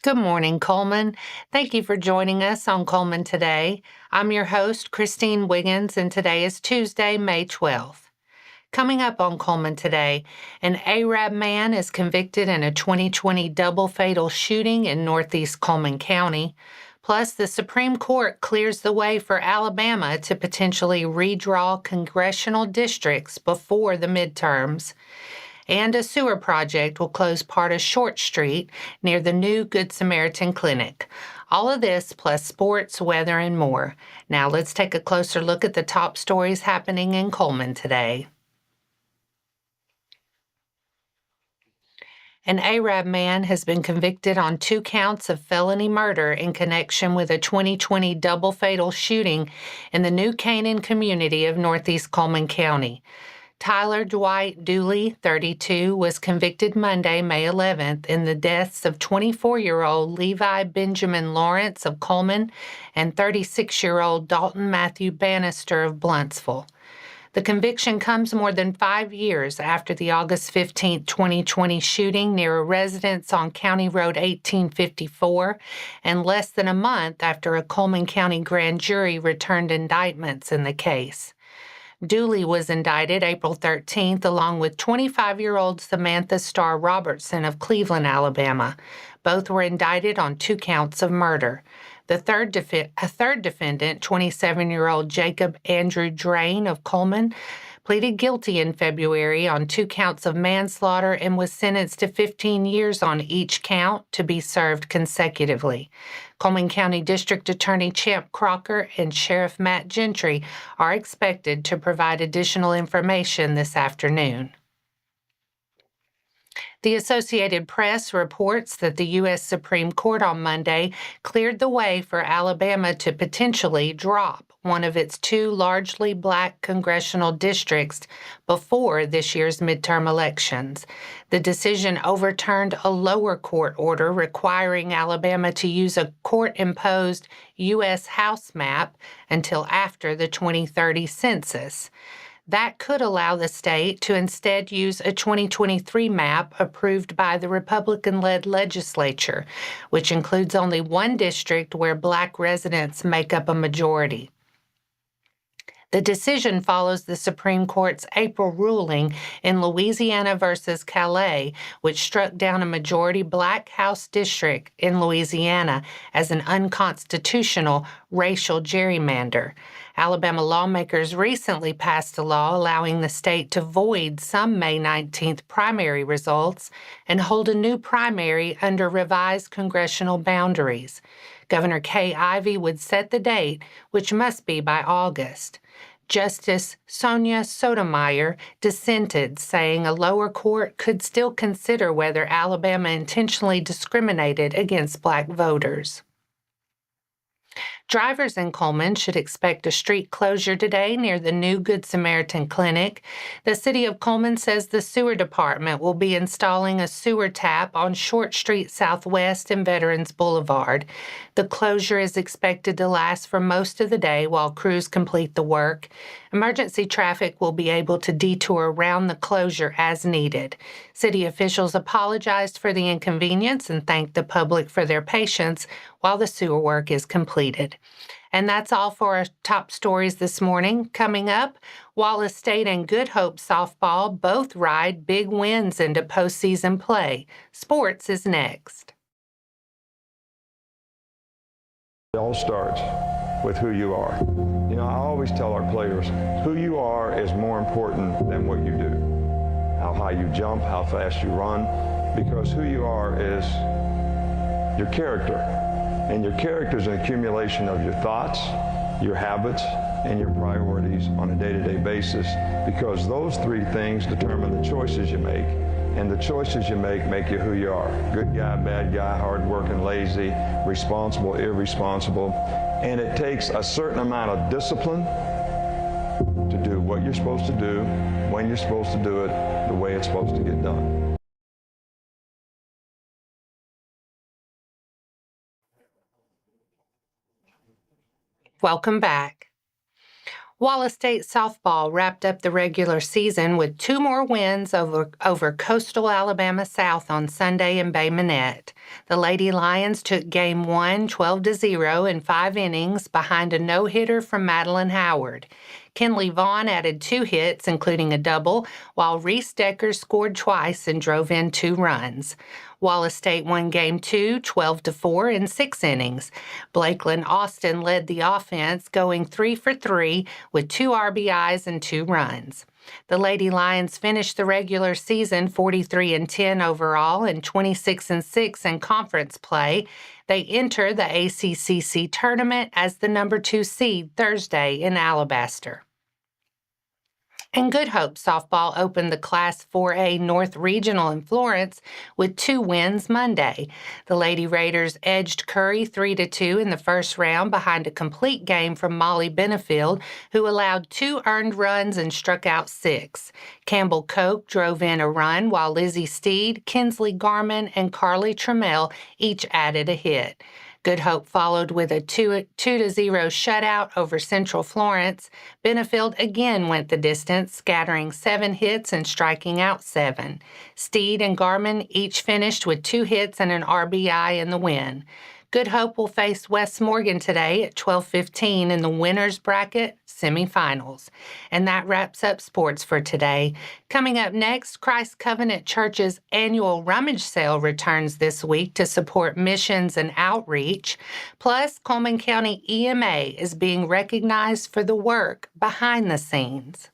Good morning, Cullman. Thank you for joining us on Cullman Today. I'm your host, Christine Wiggins, and today is Tuesday, May 12th. Coming up on Cullman Today, an Arab man is convicted in a 2020 double fatal shooting in northeast Cullman County. Plus, the Supreme Court clears the way for Alabama to potentially redraw congressional districts before the midterms. And a sewer project will close part of Short Street near the new Good Samaritan Clinic. All of this plus sports, weather, and more. Now let's take a closer look at the top stories happening in Cullman today. An Arab man has been convicted on 2 counts of felony murder in connection with a 2020 double fatal shooting in the New Canaan community of northeast Cullman County. Tyler Dwight Dooley, 32, was convicted Monday, May 11th, in the deaths of 24-year-old Levi Benjamin Lawrence of Cullman and 36-year-old Dalton Matthew Bannister of Bluntsville. The conviction comes more than 5 years after the August 15, 2020 shooting near a residence on County Road 1854 and less than a month after a Cullman County grand jury returned indictments in the case. Dooley was indicted April 13th along with 25-year-old Samantha Starr Robertson of Cleveland, Alabama. Both were indicted on 2 counts of murder. A third defendant, 27-year-old Jacob Andrew Drain of Cullman, pleaded guilty in February on 2 counts of manslaughter and was sentenced to 15 years on each count to be served consecutively. Cullman County District Attorney Champ Crocker and Sheriff Matt Gentry are expected to provide additional information this afternoon. The Associated Press reports that the U.S. Supreme Court on Monday cleared the way for Alabama to potentially drop one of its 2 largely black congressional districts before this year's midterm elections. The decision overturned a lower court order requiring Alabama to use a court-imposed U.S. House map until after the 2030 census. That could allow the state to instead use a 2023 map approved by the Republican-led legislature, which includes only 1 district where black residents make up a majority. The decision follows the Supreme Court's April ruling in Louisiana versus Calais, which struck down a majority black House district in Louisiana as an unconstitutional racial gerrymander. Alabama lawmakers recently passed a law allowing the state to void some May 19th primary results and hold a new primary under revised congressional boundaries. Governor Kay Ivey would set the date, which must be by August. Justice Sonia Sotomayor dissented, saying a lower court could still consider whether Alabama intentionally discriminated against black voters. Drivers in Cullman should expect a street closure today near the new Good Samaritan Clinic. The city of Cullman says the sewer department will be installing a sewer tap on Short Street Southwest and Veterans Boulevard. The closure is expected to last for most of the day while crews complete the work. Emergency traffic will be able to detour around the closure as needed. City officials apologized for the inconvenience and thanked the public for their patience while the sewer work is completed. And that's all for our top stories this morning. Coming up, Wallace State and Good Hope softball both ride big wins into postseason play. Sports is next. It all starts with who you are. You know, I always tell our players, who you are is more important than what you do. How high you jump, how fast you run, because who you are is your character. And your character is an accumulation of your thoughts, your habits, and your priorities on a day-to-day basis, because those 3 things determine the choices you make. And the choices you make you who you are. Good guy, bad guy, hardworking, lazy, responsible, irresponsible. And it takes a certain amount of discipline to do what you're supposed to do, when you're supposed to do it, the way it's supposed to get done. Welcome back. Wallace State softball wrapped up the regular season with 2 more wins over Coastal Alabama South on Sunday in Bay Minette. The Lady Lions took Game 1 12-0 in 5 innings behind a no-hitter from Madeline Howard. Kenley Vaughn added 2 hits, including a double, while Reese Decker scored twice and drove in 2 runs. Wallace State won Game 2 12-4 in 6 innings. Blakeland Austin led the offense, going 3 for 3 with 2 RBIs and 2 runs. The Lady Lions finished the regular season 43-10 overall and 26-6 in conference play. They enter the ACCC Tournament as the number 2 seed Thursday in Alabaster. And Good Hope softball opened the Class 4A North Regional in Florence with 2 wins Monday. The Lady Raiders edged Curry 3-2 in the first round behind a complete game from Molly Benefield, who allowed 2 earned runs and struck out 6. Campbell Koch drove in a run, while Lizzie Steed, Kinsley Garman, and Carly Trammell each added a hit. Good Hope followed with a 2-0 shutout over Central Florence. Benefield again went the distance, scattering 7 hits and striking out 7. Steed and Garman each finished with 2 hits and an RBI in the win. Good Hope will face West Morgan today at 12:15 in the winners bracket semifinals. And that wraps up sports for today. Coming up next, Christ Covenant Church's annual rummage sale returns this week to support missions and outreach. Plus, Cullman County EMA is being recognized for the work behind the scenes.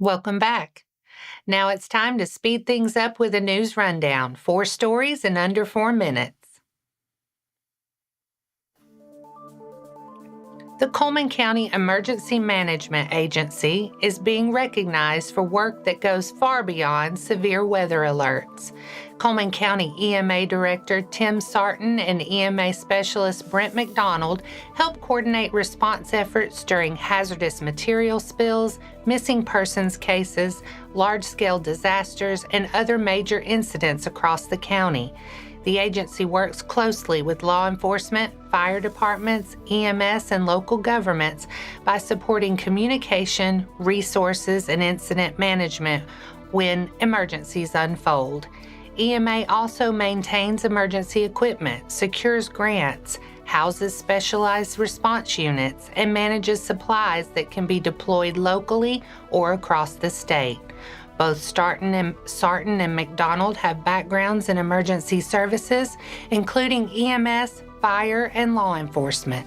Welcome back. Now it's time to speed things up with a news rundown. 4 stories in under 4 minutes. The Cullman County Emergency Management Agency is being recognized for work that goes far beyond severe weather alerts. Cullman County EMA Director Tim Sarton and EMA Specialist Brent McDonald help coordinate response efforts during hazardous material spills, missing persons cases, large-scale disasters, and other major incidents across the county. The agency works closely with law enforcement, fire departments, EMS, and local governments by supporting communication, resources, and incident management when emergencies unfold. EMA also maintains emergency equipment, secures grants, houses specialized response units, and manages supplies that can be deployed locally or across the state. Both Sarton and McDonald have backgrounds in emergency services, including EMS, fire, and law enforcement.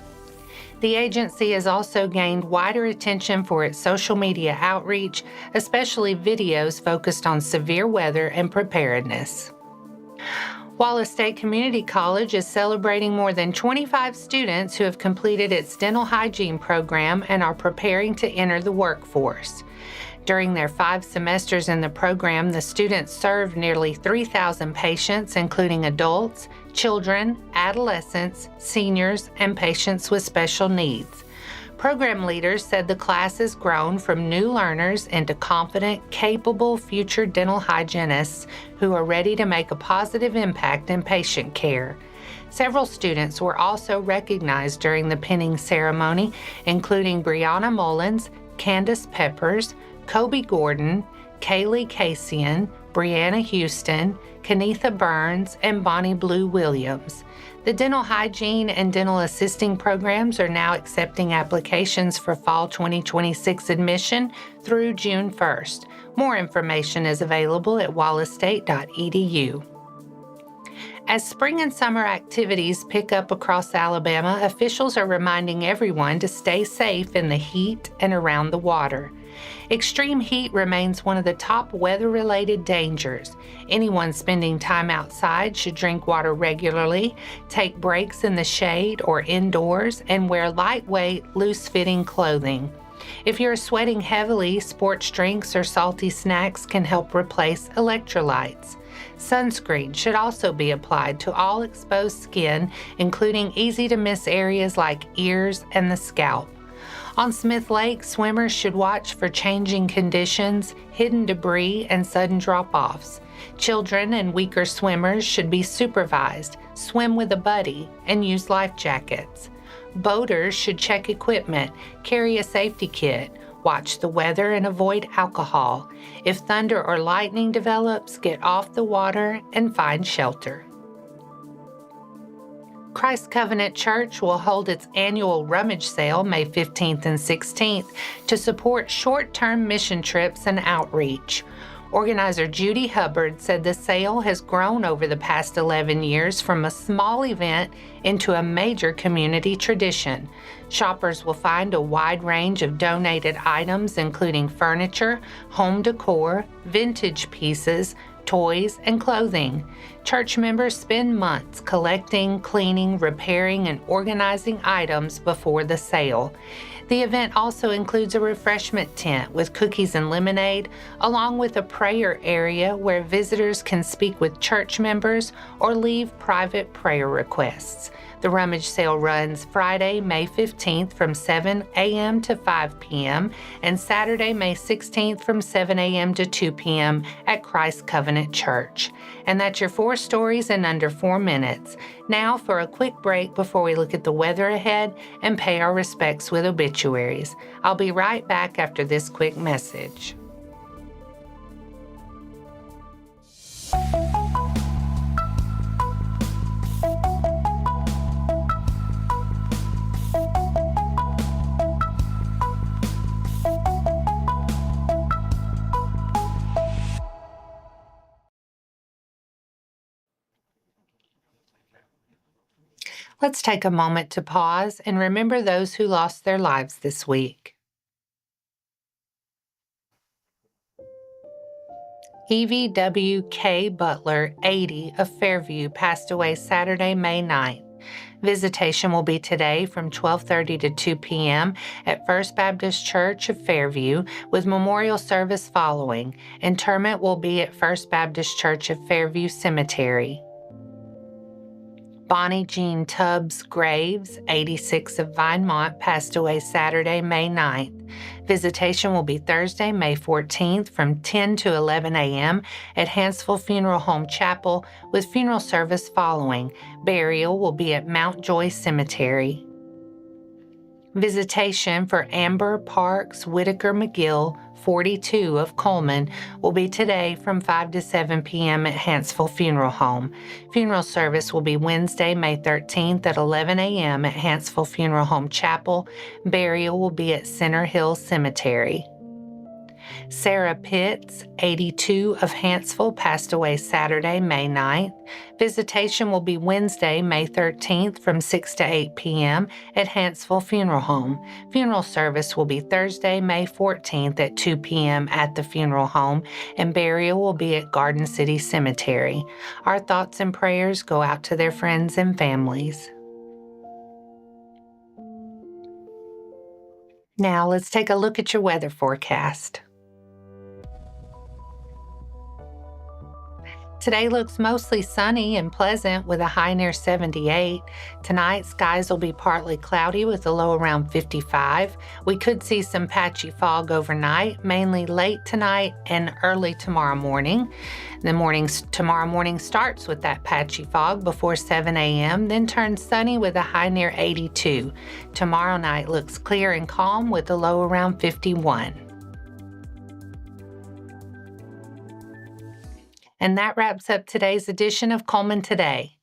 The agency has also gained wider attention for its social media outreach, especially videos focused on severe weather and preparedness. Wallace State Community College is celebrating more than 25 students who have completed its dental hygiene program and are preparing to enter the workforce. During their 5 semesters in the program, the students served nearly 3,000 patients, including adults, children, adolescents, seniors, and patients with special needs. Program leaders said the class has grown from new learners into confident, capable future dental hygienists who are ready to make a positive impact in patient care. Several students were also recognized during the pinning ceremony, including Brianna Mullins, Candace Peppers, Kobe Gordon, Kaylee Kasian, Brianna Houston, Kenetha Burns, and Bonnie Blue Williams. The dental hygiene and dental assisting programs are now accepting applications for fall 2026 admission through June 1st. More information is available at wallacestate.edu. As spring and summer activities pick up across Alabama, officials are reminding everyone to stay safe in the heat and around the water. Extreme heat remains one of the top weather-related dangers. Anyone spending time outside should drink water regularly, take breaks in the shade or indoors, and wear lightweight, loose-fitting clothing. If you're sweating heavily, sports drinks or salty snacks can help replace electrolytes. Sunscreen should also be applied to all exposed skin, including easy-to-miss areas like ears and the scalp. On Smith Lake, swimmers should watch for changing conditions, hidden debris, and sudden drop-offs. Children and weaker swimmers should be supervised, swim with a buddy, and use life jackets. Boaters should check equipment, carry a safety kit, watch the weather, and avoid alcohol. If thunder or lightning develops, get off the water and find shelter. Christ Covenant Church will hold its annual rummage sale May 15th and 16th to support short-term mission trips and outreach. Organizer Judy Hubbard said the sale has grown over the past 11 years from a small event into a major community tradition. Shoppers will find a wide range of donated items, including furniture, home decor, vintage pieces, toys, and clothing. Church members spend months collecting, cleaning, repairing, and organizing items before the sale. The event also includes a refreshment tent with cookies and lemonade, along with a prayer area where visitors can speak with church members or leave private prayer requests. The rummage sale runs Friday, May 15th from 7 a.m. to 5 p.m. and Saturday, May 16th from 7 a.m. to 2 p.m. at Christ Covenant Church. And that's your 4 stories in under 4 minutes. Now for a quick break before we look at the weather ahead and pay our respects with obituaries. I'll be right back after this quick message. Let's take a moment to pause and remember those who lost their lives this week. Evie W. K. Butler, 80, of Fairview, passed away Saturday, May 9th. Visitation will be today from 12:30 to 2 p.m. at First Baptist Church of Fairview, with memorial service following. Interment will be at First Baptist Church of Fairview Cemetery. Bonnie Jean Tubbs Graves, 86, of Vinemont, passed away Saturday, May 9th. Visitation will be Thursday, May 14th from 10 to 11 a.m. at Hansville Funeral Home Chapel, with funeral service following. Burial will be at Mount Joy Cemetery. Visitation for Amber Parks Whitaker McGill, 42, of Cullman, will be today from 5 to 7 p.m. at Hansville Funeral Home. Funeral service will be Wednesday, May 13th at 11 a.m. at Hansville Funeral Home Chapel. Burial will be at Center Hill Cemetery. Sarah Pitts, 82, of Hansville, passed away Saturday, May 9th. Visitation will be Wednesday, May 13th from 6 to 8 p.m. at Hansville Funeral Home. Funeral service will be Thursday, May 14th at 2 p.m. at the funeral home, and burial will be at Garden City Cemetery. Our thoughts and prayers go out to their friends and families. Now let's take a look at your weather forecast. Today looks mostly sunny and pleasant with a high near 78. Tonight, skies will be partly cloudy with a low around 55. We could see some patchy fog overnight, mainly late tonight and early tomorrow morning. Tomorrow morning starts with that patchy fog before 7 a.m., then turns sunny with a high near 82. Tomorrow night looks clear and calm with a low around 51. And that wraps up today's edition of Cullman Today.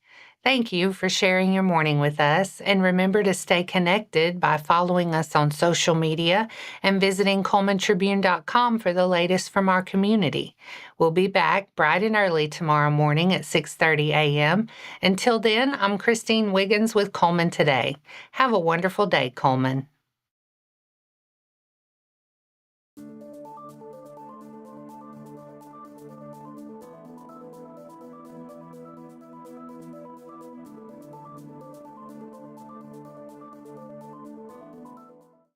Thank you for sharing your morning with us, and remember to stay connected by following us on social media and visiting CullmanTribune.com for the latest from our community. We'll be back bright and early tomorrow morning at 6:30 a.m. Until then, I'm Christine Wiggins with Cullman Today. Have a wonderful day, Cullman.